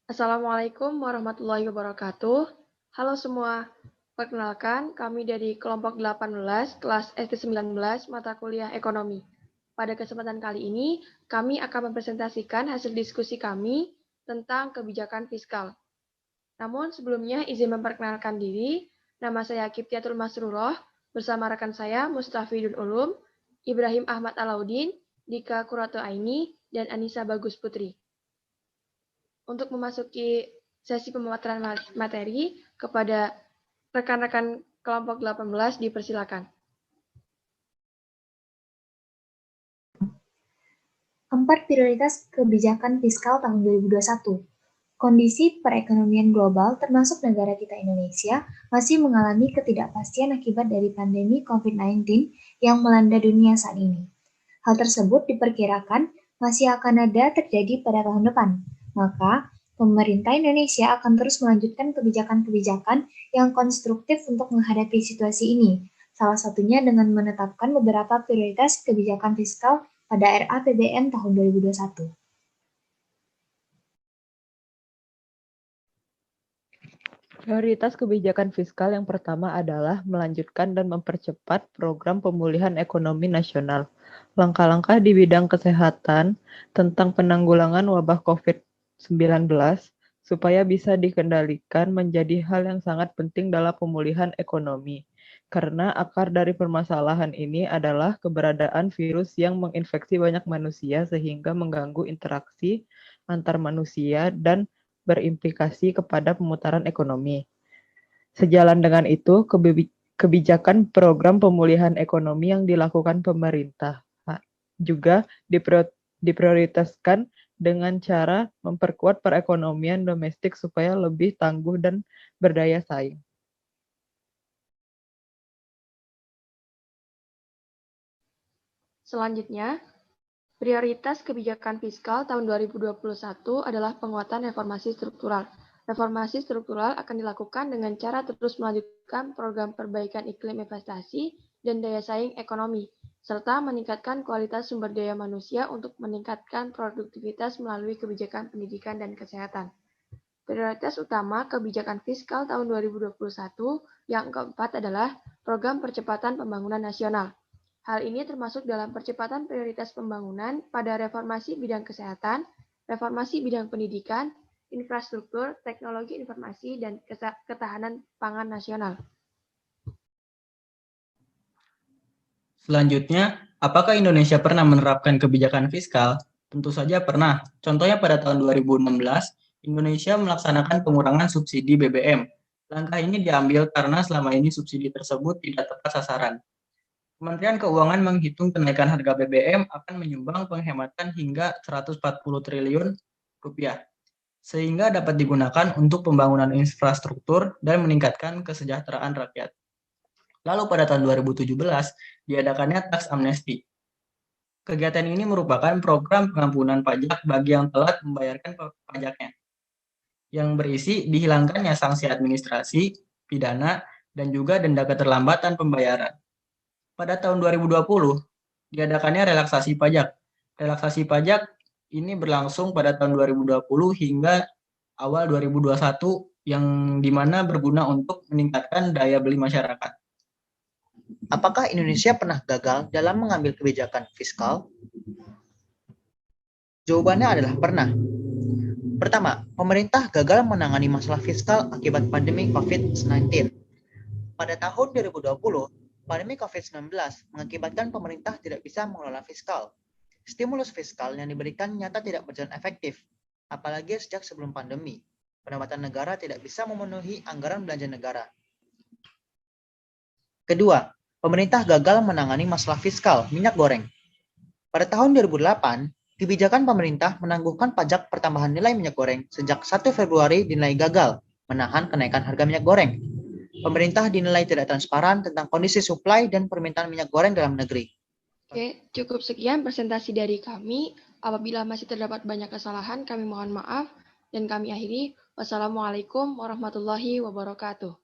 Assalamualaikum warahmatullahi wabarakatuh. Halo semua, perkenalkan kami dari kelompok 18 kelas ST19 mata kuliah ekonomi. Pada kesempatan kali ini, kami akan mempresentasikan hasil diskusi kami tentang kebijakan fiskal. Namun sebelumnya izin memperkenalkan diri, nama saya Kiptiatul Masruroh, bersama rekan saya Mustafidul Ulum, Ibrahim Ahmad Alaudin, Dika Kurato Aini, dan Anissa Bagus Putri. Untuk memasuki sesi pemaparan materi kepada rekan-rekan kelompok 18 dipersilakan. 4 prioritas kebijakan fiskal tahun 2021. Kondisi perekonomian global termasuk negara kita Indonesia masih mengalami ketidakpastian akibat dari pandemi COVID-19 yang melanda dunia saat ini. Hal tersebut diperkirakan masih akan ada terjadi pada tahun depan. Maka, pemerintah Indonesia akan terus melanjutkan kebijakan-kebijakan yang konstruktif untuk menghadapi situasi ini. Salah satunya dengan menetapkan beberapa prioritas kebijakan fiskal pada RAPBN tahun 2021. Prioritas kebijakan fiskal yang pertama adalah melanjutkan dan mempercepat program pemulihan ekonomi nasional. Langkah-langkah di bidang kesehatan tentang penanggulangan wabah COVID-19 supaya bisa dikendalikan menjadi hal yang sangat penting dalam pemulihan ekonomi. Karena akar dari permasalahan ini adalah keberadaan virus yang menginfeksi banyak manusia sehingga mengganggu interaksi antar manusia dan berimplikasi kepada pemutaran ekonomi. Sejalan dengan itu, kebijakan program pemulihan ekonomi yang dilakukan pemerintah juga diprioritaskan dengan cara memperkuat perekonomian domestik supaya lebih tangguh dan berdaya saing. Selanjutnya, prioritas kebijakan fiskal tahun 2021 adalah penguatan reformasi struktural. Reformasi struktural akan dilakukan dengan cara terus melanjutkan program perbaikan iklim investasi dan daya saing ekonomi, serta meningkatkan kualitas sumber daya manusia untuk meningkatkan produktivitas melalui kebijakan pendidikan dan kesehatan. Prioritas utama kebijakan fiskal tahun 2021 yang keempat adalah program percepatan pembangunan nasional. Hal ini termasuk dalam percepatan prioritas pembangunan pada reformasi bidang kesehatan, reformasi bidang pendidikan, infrastruktur, teknologi informasi, dan ketahanan pangan nasional. Selanjutnya, apakah Indonesia pernah menerapkan kebijakan fiskal? Tentu saja pernah. Contohnya pada tahun 2016, Indonesia melaksanakan pengurangan subsidi BBM. Langkah ini diambil karena selama ini subsidi tersebut tidak tepat sasaran. Kementerian Keuangan menghitung kenaikan harga BBM akan menyumbang penghematan hingga 140 triliun rupiah, sehingga dapat digunakan untuk pembangunan infrastruktur dan meningkatkan kesejahteraan rakyat. Lalu pada tahun 2017, diadakannya tax amnesty. Kegiatan ini merupakan program pengampunan pajak bagi yang telat membayarkan pajaknya, yang berisi dihilangkannya sanksi administrasi, pidana, dan juga denda keterlambatan pembayaran. Pada tahun 2020, diadakannya relaksasi pajak. Relaksasi pajak ini berlangsung pada tahun 2020 hingga awal 2021 yang dimana berguna untuk meningkatkan daya beli masyarakat. Apakah Indonesia pernah gagal dalam mengambil kebijakan fiskal? Jawabannya adalah pernah. Pertama, pemerintah gagal menangani masalah fiskal akibat pandemi COVID-19. Pada tahun 2020, pandemi COVID-19 mengakibatkan pemerintah tidak bisa mengelola fiskal. Stimulus fiskal yang diberikan nyata tidak berjalan efektif, apalagi sejak sebelum pandemi. Pendapatan negara tidak bisa memenuhi anggaran belanja negara. Kedua, pemerintah gagal menangani masalah fiskal minyak goreng. Pada tahun 2008, kebijakan pemerintah menangguhkan pajak pertambahan nilai minyak goreng sejak 1 Februari dinilai gagal menahan kenaikan harga minyak goreng. Pemerintah dinilai tidak transparan tentang kondisi suplai dan permintaan minyak goreng dalam negeri. Oke, cukup sekian presentasi dari kami. Apabila masih terdapat banyak kesalahan, kami mohon maaf dan kami akhiri. Wassalamualaikum warahmatullahi wabarakatuh.